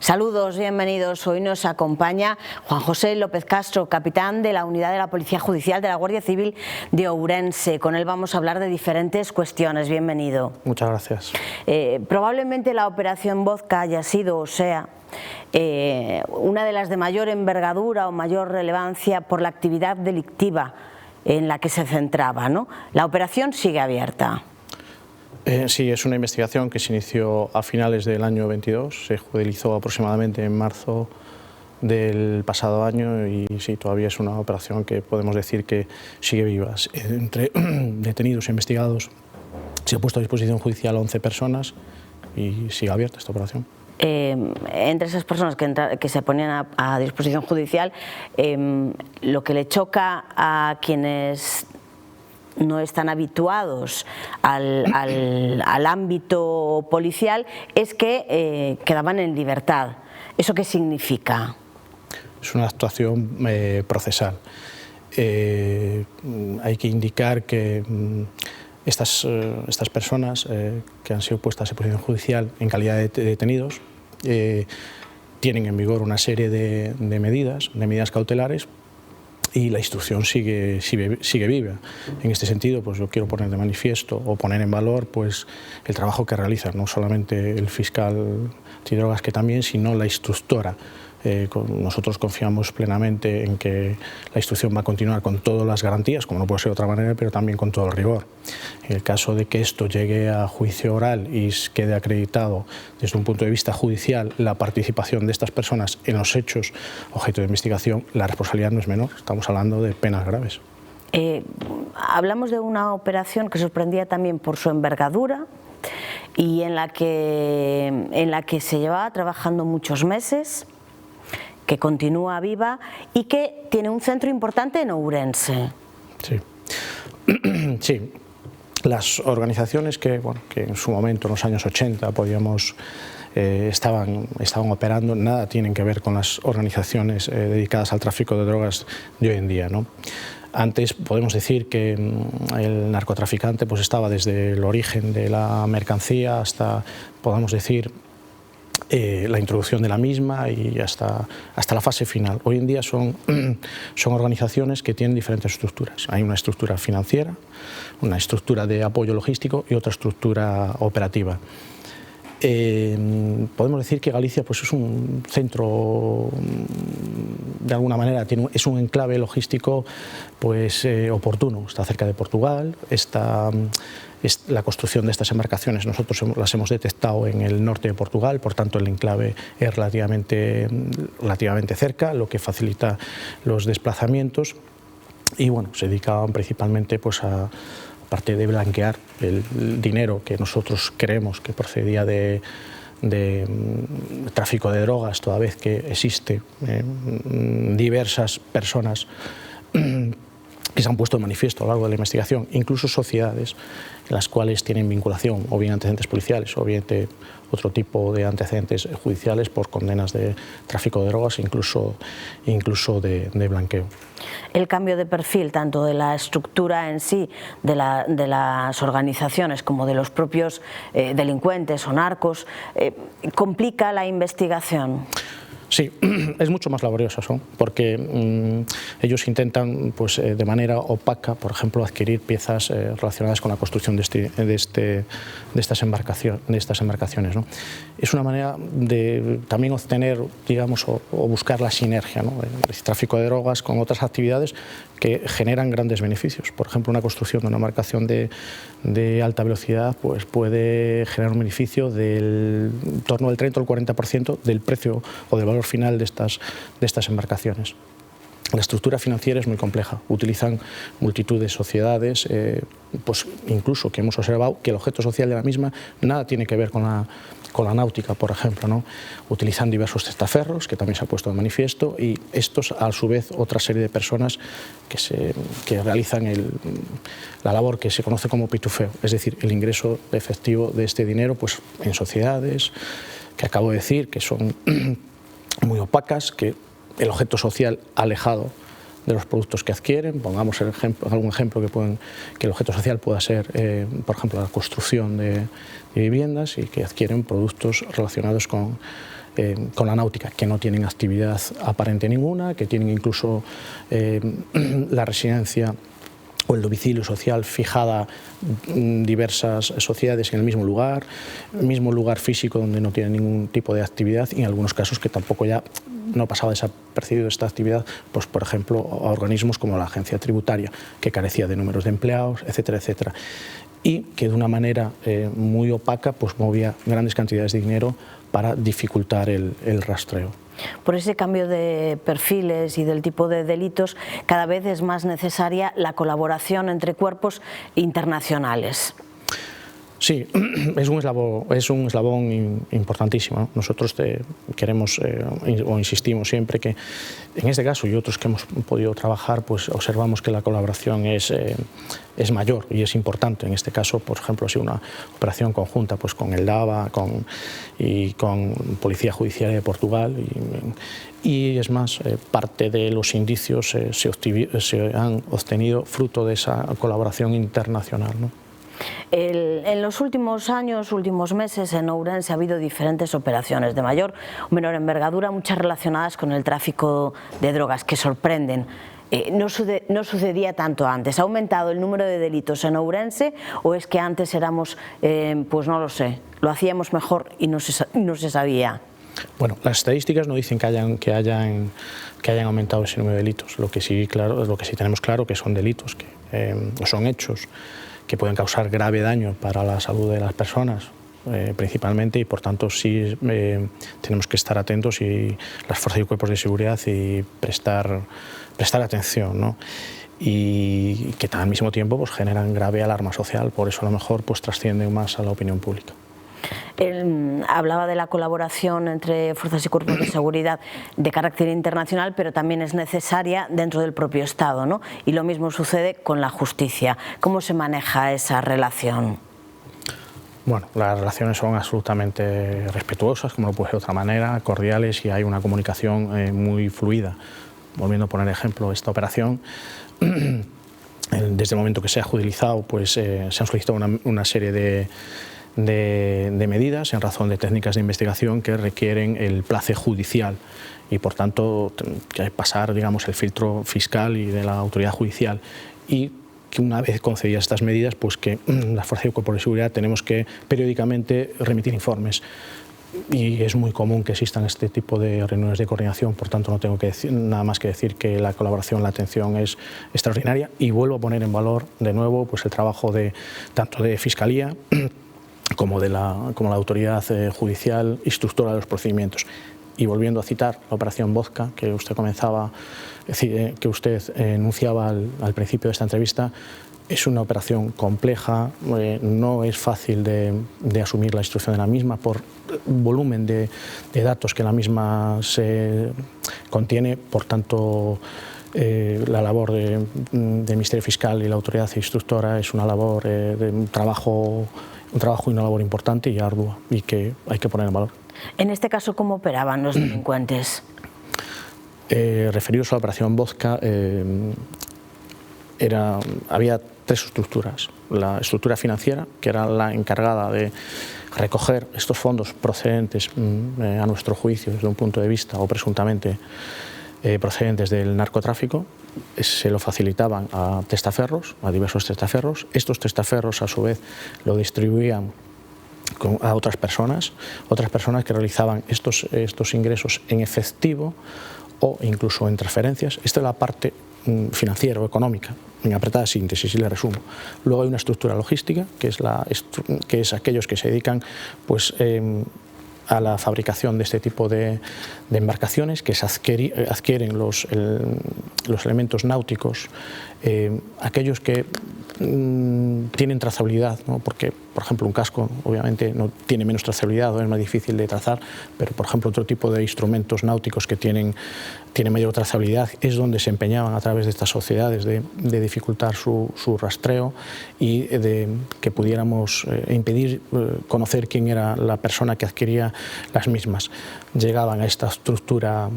Saludos, bienvenidos. Hoy nos acompaña Juan José López Castro, capitán de la Unidad de la Policía Judicial de la Guardia Civil de Ourense. Con él vamos a hablar de diferentes cuestiones. Bienvenido. Muchas gracias. Probablemente la Operación Vodka haya sido, o sea, una de las de mayor envergadura o mayor relevancia por la actividad delictiva en la que se centraba, ¿no? La operación sigue abierta. Sí, es una investigación que se inició a finales del año 22, se judicializó aproximadamente en marzo del pasado año y sí, todavía es una operación que podemos decir que sigue viva. Entre detenidos e investigados se ha puesto a disposición judicial a 11 personas y sigue abierta esta operación. Entre esas personas que se ponían a disposición judicial, lo que le choca a quienes no están habituados al ámbito policial es que quedaban en libertad. ¿Eso qué significa? Es una actuación procesal. Hay que indicar que estas personas que han sido puestas a disposición judicial en calidad de detenidos tienen en vigor una serie de medidas cautelares y la instrucción sigue viva. En este sentido, pues yo quiero poner de manifiesto o poner en valor pues, el trabajo que realiza no solamente el fiscal antidrogas, que también, sino la instructora. Nosotros confiamos plenamente en que la instrucción va a continuar con todas las garantías, como no puede ser de otra manera, pero también con todo el rigor. En el caso de que esto llegue a juicio oral y quede acreditado desde un punto de vista judicial la participación de estas personas en los hechos objeto de investigación, la responsabilidad no es menor, estamos hablando de penas graves. Hablamos de una operación que sorprendía también por su envergadura y en la que se llevaba trabajando muchos meses, que continúa viva y que tiene un centro importante en Ourense. Sí, sí. Las organizaciones que en su momento, en los años 80, estaban operando, nada tienen que ver con las organizaciones dedicadas al tráfico de drogas de hoy en día, ¿no? Antes podemos decir que el narcotraficante pues, estaba desde el origen de la mercancía hasta, podemos decir, la introducción de la misma y hasta la fase final. Hoy en día son organizaciones que tienen diferentes estructuras. Hay una estructura financiera, una estructura de apoyo logístico y otra estructura operativa. Podemos decir que Galicia pues, es un centro, de alguna manera, es un enclave logístico pues, oportuno. Está cerca de Portugal, la construcción de estas embarcaciones nosotros las hemos detectado en el norte de Portugal, por tanto el enclave es relativamente cerca, lo que facilita los desplazamientos y bueno, se dedicaban principalmente pues, aparte de blanquear el dinero que nosotros creemos que procedía de tráfico de drogas, toda vez que existe diversas personas que se han puesto de manifiesto a lo largo de la investigación, incluso sociedades en las cuales tienen vinculación o bien antecedentes policiales o bien de otro tipo de antecedentes judiciales por condenas de tráfico de drogas, incluso de blanqueo. El cambio de perfil tanto de la estructura en sí, de las organizaciones como de los propios delincuentes o narcos, complica la investigación. Sí, es mucho más laboriosa, porque ellos intentan pues, de manera opaca, por ejemplo, adquirir piezas relacionadas con la construcción de estas embarcaciones, ¿no? Es una manera de también obtener, digamos, o buscar la sinergia, ¿no? El tráfico de drogas con otras actividades que generan grandes beneficios. Por ejemplo, una construcción de una embarcación de alta velocidad pues, puede generar un beneficio del en torno al 30 o el 40% del precio o del valor final de estas embarcaciones. La estructura financiera es muy compleja, utilizan multitud de sociedades, pues incluso que hemos observado que el objeto social de la misma nada tiene que ver con la náutica, por ejemplo, ¿no? Utilizan diversos testaferros, que también se ha puesto de manifiesto, y estos, a su vez, otra serie de personas que realizan la labor que se conoce como pitufeo, es decir, el ingreso efectivo de este dinero pues, en sociedades, que acabo de decir, que son muy opacas, que el objeto social alejado de los productos que adquieren. Pongamos algún ejemplo que el objeto social pueda ser, por ejemplo, la construcción de viviendas y que adquieren productos relacionados con con la náutica, que no tienen actividad aparente ninguna, que tienen incluso la residencia o el domicilio social fijada diversas sociedades en el mismo lugar físico donde no tienen ningún tipo de actividad, y en algunos casos que tampoco ya no pasaba desapercibido esta actividad, pues por ejemplo a organismos como la agencia tributaria, que carecía de números de empleados, etcétera, etcétera, y que de una manera muy opaca pues movía grandes cantidades de dinero para dificultar el rastreo. Por ese cambio de perfiles y del tipo de delitos, cada vez es más necesaria la colaboración entre cuerpos internacionales. Sí, es un eslabón importantísimo, ¿no? Nosotros queremos o insistimos siempre que en este caso y otros que hemos podido trabajar, pues observamos que la colaboración es mayor y es importante. En este caso, por ejemplo, ha sido una operación conjunta pues, con el DABA y con Policía Judicial de Portugal, y es más, parte de los indicios se han obtenido fruto de esa colaboración internacional, ¿no? En los últimos años, últimos meses, en Ourense ha habido diferentes operaciones de mayor o menor envergadura, muchas relacionadas con el tráfico de drogas, que sorprenden. No sucedía tanto antes. ¿Ha aumentado el número de delitos en Ourense o es que antes éramos, pues no lo sé, lo hacíamos mejor y no se sabía? Bueno, las estadísticas no dicen que hayan aumentado ese número de delitos. Lo que sí tenemos claro que son delitos, o son hechos que pueden causar grave daño para la salud de las personas, principalmente, y por tanto sí tenemos que estar atentos y las fuerzas y cuerpos de seguridad y prestar atención, ¿no? Y que al mismo tiempo pues, generan grave alarma social, por eso a lo mejor pues, trascienden más a la opinión pública. Hablaba de la colaboración entre fuerzas y cuerpos de seguridad de carácter internacional, pero también es necesaria dentro del propio Estado, ¿no? Y lo mismo sucede con la justicia. ¿Cómo se maneja esa relación? Bueno, las relaciones son absolutamente respetuosas, como no puede ser de otra manera, cordiales, y hay una comunicación muy fluida. Volviendo a poner ejemplo, esta operación, desde el momento que se ha judicializado, pues se han solicitado una serie de medidas en razón de técnicas de investigación que requieren el place judicial y por tanto que pasar, digamos, el filtro fiscal y de la autoridad judicial, y que una vez concedidas estas medidas, pues que la Fuerza y Cuerpo de Seguridad tenemos que periódicamente remitir informes. Y es muy común que existan este tipo de reuniones de coordinación, por tanto no tengo que decir, nada más que decir que la colaboración, la atención es extraordinaria, y vuelvo a poner en valor de nuevo pues, el trabajo tanto de Fiscalía como la autoridad judicial instructora de los procedimientos. Y volviendo a citar la operación Vodka, que usted que usted enunciaba al principio de esta entrevista, es una operación compleja, no es fácil de asumir la instrucción de la misma por volumen de datos que la misma se contiene, por tanto la labor del Ministerio Fiscal y la autoridad instructora es una labor un trabajo y una labor importante y ardua, y que hay que poner en valor. En este caso, ¿cómo operaban los delincuentes? Referidos a la operación Vodka, había tres estructuras. La estructura financiera, que era la encargada de recoger estos fondos procedentes, a nuestro juicio, desde un punto de vista, o presuntamente procedentes del narcotráfico, se lo facilitaban a testaferros, a diversos testaferros. Estos testaferros, a su vez, lo distribuían a otras personas que realizaban estos ingresos en efectivo o incluso en transferencias. Esta es la parte financiera o económica, en apretada síntesis, y le resumo. Luego hay una estructura logística, que es aquellos que se dedican pues, a la fabricación de este tipo de embarcaciones, que se adquieren los elementos náuticos, aquellos que tienen trazabilidad, ¿no? Porque, por ejemplo, un casco obviamente no tiene menos trazabilidad o es más difícil de trazar, pero, por ejemplo, otro tipo de instrumentos náuticos que tienen mayor trazabilidad es donde se empeñaban a través de estas sociedades de dificultar su rastreo y de que pudiéramos impedir conocer quién era la persona que adquiría las mismas. Llegaban a esta estructura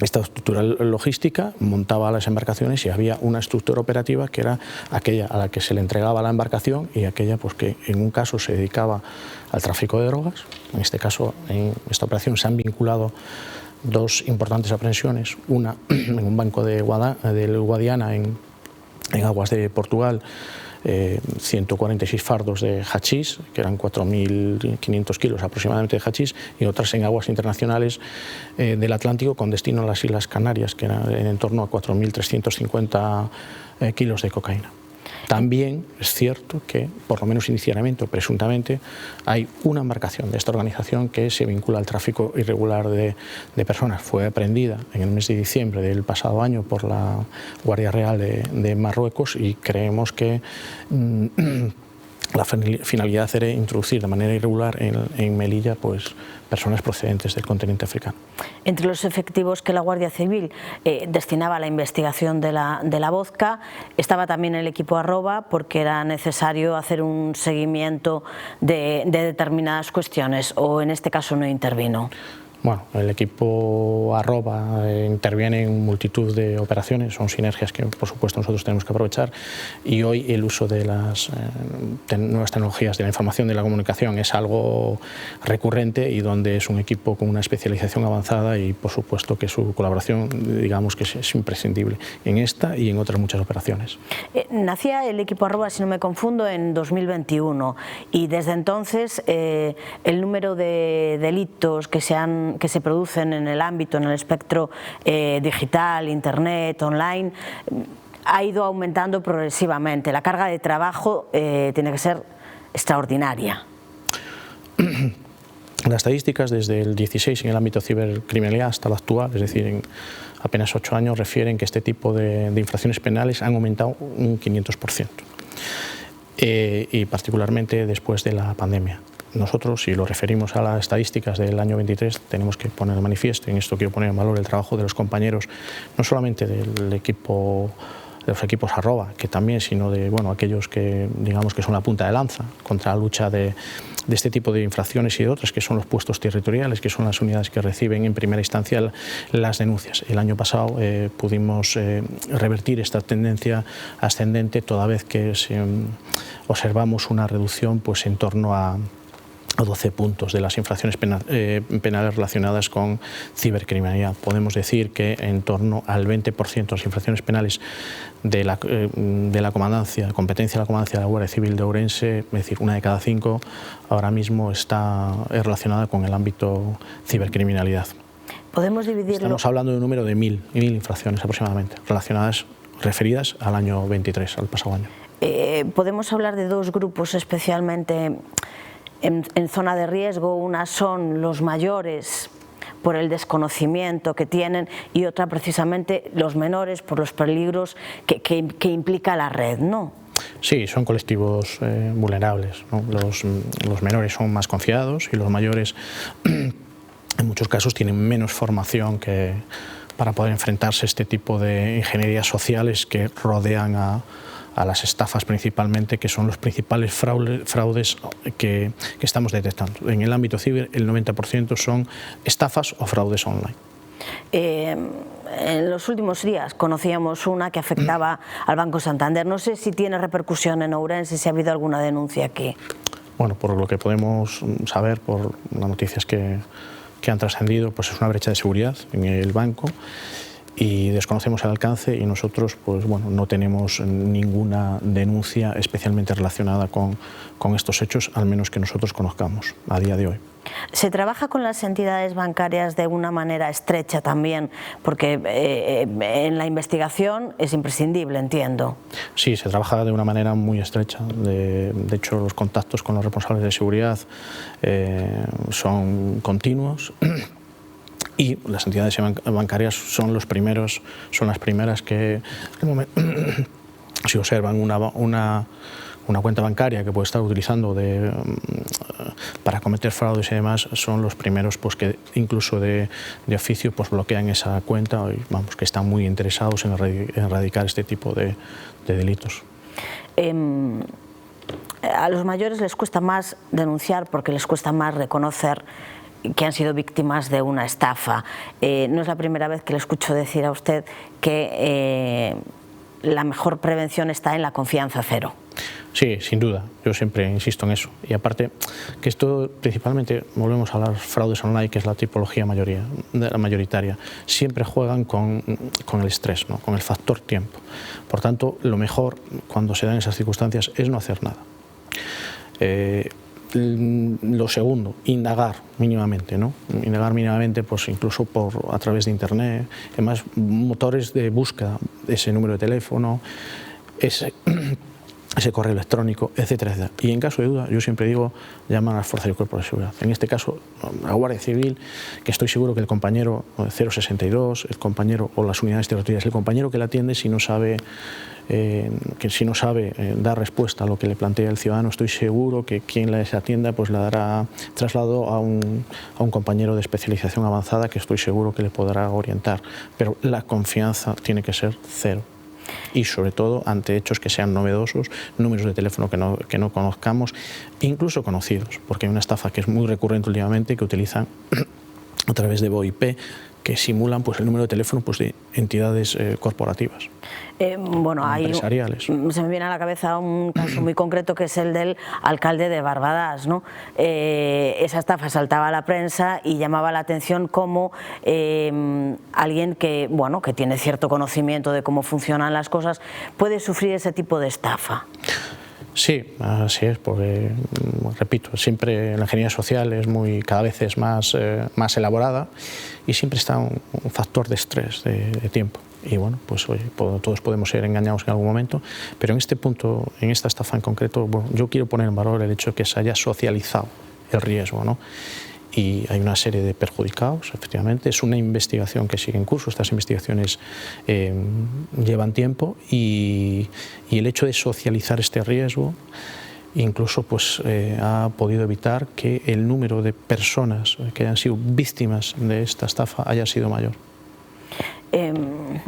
esta estructura logística montaba las embarcaciones y había una estructura operativa que era aquella a la que se le entregaba la embarcación y aquella pues, que en un caso se dedicaba al tráfico de drogas. En este caso, en esta operación se han vinculado dos importantes aprehensiones, una en un banco del Guadiana en aguas de Portugal, 146 fardos de hachís, que eran 4.500 kilos aproximadamente de hachís, y otras en aguas internacionales del Atlántico con destino a las Islas Canarias, que eran en torno a 4.350 kilos de cocaína. También es cierto que, por lo menos inicialmente o presuntamente, hay una embarcación de esta organización que se vincula al tráfico irregular de personas. Fue aprehendida en el mes de diciembre del pasado año por la Guardia Real de Marruecos y creemos que la finalidad era introducir de manera irregular en Melilla pues, personas procedentes del continente africano. Entre los efectivos que la Guardia Civil destinaba a la investigación de la vodka estaba también el equipo Arroba, porque era necesario hacer un seguimiento de determinadas cuestiones, o en este caso no intervino. Bueno, el equipo Arroba interviene en multitud de operaciones, son sinergias que por supuesto nosotros tenemos que aprovechar, y hoy el uso de las nuevas tecnologías de la información y de la comunicación es algo recurrente y donde es un equipo con una especialización avanzada y por supuesto que su colaboración digamos que es imprescindible en esta y en otras muchas operaciones. Nacía el equipo Arroba, si no me confundo, en 2021 y desde entonces el número de delitos que se producen en el ámbito, en el espectro digital, internet, online, ha ido aumentando progresivamente. La carga de trabajo tiene que ser extraordinaria. Las estadísticas desde el 16 en el ámbito cibercriminalidad hasta la actual, es decir, en apenas 8 años, refieren que este tipo de infracciones penales han aumentado un 500%, y particularmente después de la pandemia. Nosotros, si lo referimos a las estadísticas del año 23, tenemos que poner de manifiesto, y en esto quiero poner en valor el trabajo de los compañeros, no solamente del equipo, de los equipos Arroba, que también, sino de aquellos que digamos que son la punta de lanza contra la lucha de este tipo de infracciones y de otras, que son los puestos territoriales, que son las unidades que reciben en primera instancia las denuncias. El año pasado pudimos revertir esta tendencia ascendente, toda vez que observamos una reducción pues, en torno a 12 puntos de las infracciones penales relacionadas con cibercriminalidad. Podemos decir que en torno al 20% de las infracciones penales de la comandancia, competencia de la comandancia de la Guardia Civil de Ourense, es decir, 1 de cada 5, ahora mismo es relacionada con el ámbito cibercriminalidad. Podemos dividirlo. Estamos hablando de un número de 1.000 infracciones aproximadamente, referidas al año 23, al pasado año. Podemos hablar de dos grupos especialmente en zona de riesgo. Una son los mayores por el desconocimiento que tienen y otra precisamente los menores por los peligros que implica la red, ¿no? Sí, son colectivos vulnerables, ¿no? Los menores son más confiados y los mayores en muchos casos tienen menos formación para poder enfrentarse a este tipo de ingenierías sociales que rodean a las estafas principalmente, que son los principales fraudes que estamos detectando. En el ámbito ciber el 90% son estafas o fraudes online. En los últimos días conocíamos una que afectaba al Banco Santander. No sé si tiene repercusión en Ourense, si ha habido alguna denuncia aquí. Bueno, por lo que podemos saber, por las noticias que han trascendido, pues es una brecha de seguridad en el banco y desconocemos el alcance, y nosotros no tenemos ninguna denuncia especialmente relacionada con estos hechos, al menos que nosotros conozcamos a día de hoy. ¿Se trabaja con las entidades bancarias de una manera estrecha también? Porque en la investigación es imprescindible, entiendo. Sí, se trabaja de una manera muy estrecha. De hecho, los contactos con los responsables de seguridad son continuos. Y las entidades bancarias son las primeras que, si observan una cuenta bancaria que puede estar utilizando para cometer fraudes y demás, son los primeros pues, que incluso de oficio pues, bloquean esa cuenta y que están muy interesados en erradicar este tipo de delitos. A los mayores les cuesta más denunciar porque les cuesta más reconocer que han sido víctimas de una estafa. No es la primera vez que le escucho decir a usted que la mejor prevención está en la confianza cero. Sí, sin duda, yo siempre insisto en eso. Y aparte, que esto principalmente, volvemos a las fraudes online, que es la tipología mayoritaria, siempre juegan con el estrés, ¿no? Con el factor tiempo. Por tanto, lo mejor cuando se dan esas circunstancias es no hacer nada. Lo segundo, indagar mínimamente, ¿no? Indagar mínimamente, pues incluso a través de internet, además motores de búsqueda, ese número de teléfono, ese correo electrónico, etcétera, etcétera. Y en caso de duda, yo siempre digo, llaman a las fuerzas y cuerpos de seguridad. En este caso, a la Guardia Civil, que estoy seguro que el compañero 062, el compañero o las unidades territoriales, el compañero que la atiende, si no sabe dar respuesta a lo que le plantea el ciudadano, estoy seguro que quien les atienda pues le dará traslado a un compañero de especialización avanzada que estoy seguro que le podrá orientar. Pero la confianza tiene que ser cero. Y sobre todo ante hechos que sean novedosos, números de teléfono que no conozcamos, incluso conocidos, porque hay una estafa que es muy recurrente últimamente que utilizan a través de VoIP, que simulan pues el número de teléfono pues de entidades corporativas. Bueno, empresariales. Se me viene a la cabeza un caso muy concreto que es el del alcalde de Barbadas, ¿no? Esa estafa saltaba a la prensa y llamaba la atención como alguien que, bueno, que tiene cierto conocimiento de cómo funcionan las cosas puede sufrir ese tipo de estafa. Sí, así es, porque, repito, siempre la ingeniería social es cada vez es más elaborada y siempre está un factor de estrés, de tiempo. Y bueno, pues oye, todos podemos ser engañados en algún momento, pero en este punto, en esta estafa en concreto, bueno, yo quiero poner en valor el hecho de que se haya socializado el riesgo, ¿no? Y hay una serie de perjudicados, efectivamente, es una investigación que sigue en curso, estas investigaciones llevan tiempo y el hecho de socializar este riesgo incluso pues, ha podido evitar que el número de personas que hayan sido víctimas de esta estafa haya sido mayor.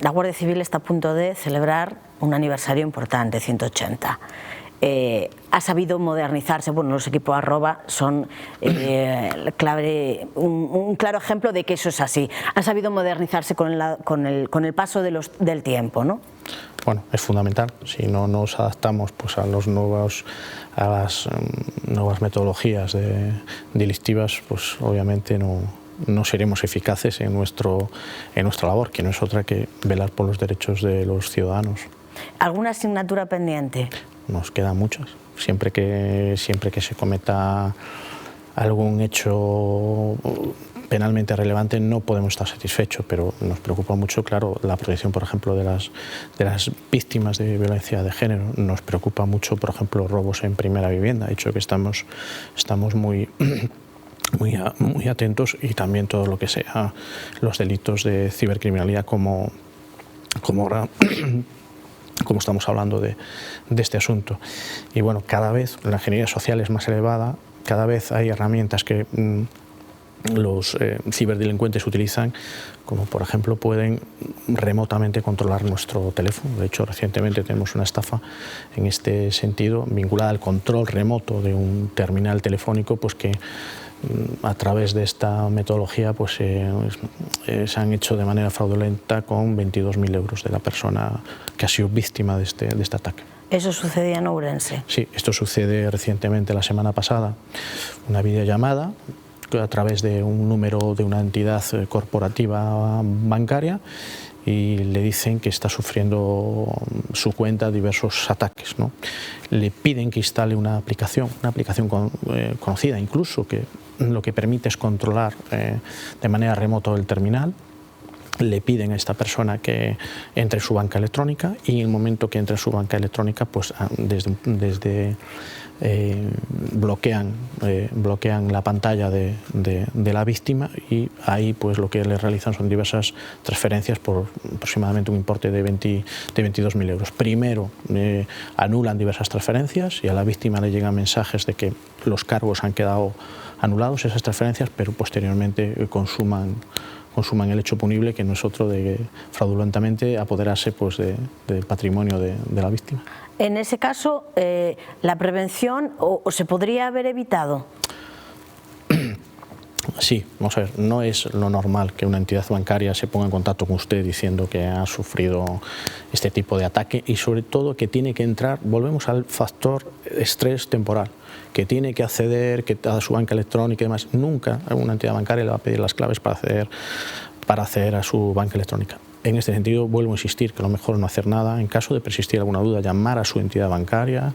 La Guardia Civil está a punto de celebrar un aniversario importante, 180. Ha sabido modernizarse, bueno, los equipos @ son un claro ejemplo de que eso es así. Ha sabido modernizarse con el paso del tiempo, ¿no? Bueno, es fundamental. Si no nos adaptamos pues, a las nuevas metodologías delictivas, pues obviamente no seremos eficaces en nuestra labor, que no es otra que velar por los derechos de los ciudadanos. ¿Alguna asignatura pendiente? Nos quedan muchas. Siempre que se cometa algún hecho penalmente relevante no podemos estar satisfechos, pero nos preocupa mucho, claro, la protección, por ejemplo, de las víctimas de violencia de género. Nos preocupa mucho, por ejemplo, robos en primera vivienda. De hecho, que estamos muy atentos, y también todo lo que sea los delitos de cibercriminalidad como estamos hablando de este asunto. Y bueno, cada vez la ingeniería social es más elevada, cada vez hay herramientas que los ciberdelincuentes utilizan, como por ejemplo pueden remotamente controlar nuestro teléfono. De hecho, recientemente tenemos una estafa en este sentido, vinculada al control remoto de un terminal telefónico, pues que a través de esta metodología pues, se han hecho de manera fraudulenta con 22.000 euros de la persona que ha sido víctima de este ataque. ¿Eso sucedía en Ourense? Sí, esto sucede recientemente, la semana pasada. Una videollamada a través de un número de una entidad corporativa bancaria, y le dicen que está sufriendo su cuenta diversos ataques, ¿no? Le piden que instale una aplicación conocida incluso, que lo que permite es controlar de manera remota el terminal. Le piden a esta persona que entre en su banca electrónica, y en el momento que entre en su banca electrónica, pues bloquean la pantalla de la víctima, y ahí pues lo que le realizan son diversas transferencias por aproximadamente un importe de 22.000 euros. Primero anulan diversas transferencias y a la víctima le llegan mensajes de que los cargos han quedado anulados, esas transferencias, pero posteriormente consuman el hecho punible, que no es otro de fraudulentamente apoderarse pues, del patrimonio de la víctima. En ese caso, ¿la prevención o se podría haber evitado? Sí, vamos a ver, no es lo normal que una entidad bancaria se ponga en contacto con usted diciendo que ha sufrido este tipo de ataque y sobre todo que tiene que entrar, volvemos al factor estrés temporal, que tiene que acceder a su banca electrónica y demás. Nunca una entidad bancaria le va a pedir las claves para acceder a su banca electrónica. En este sentido, vuelvo a insistir que lo mejor es no hacer nada. En caso de persistir alguna duda, llamar a su entidad bancaria,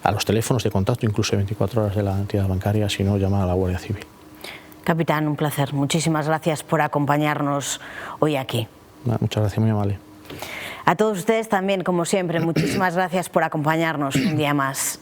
a los teléfonos de contacto, incluso 24 horas de la entidad bancaria, si no, llamar a la Guardia Civil. Capitán, un placer. Muchísimas gracias por acompañarnos hoy aquí. Muchas gracias, muy amable. A todos ustedes también, como siempre, muchísimas gracias por acompañarnos un día más.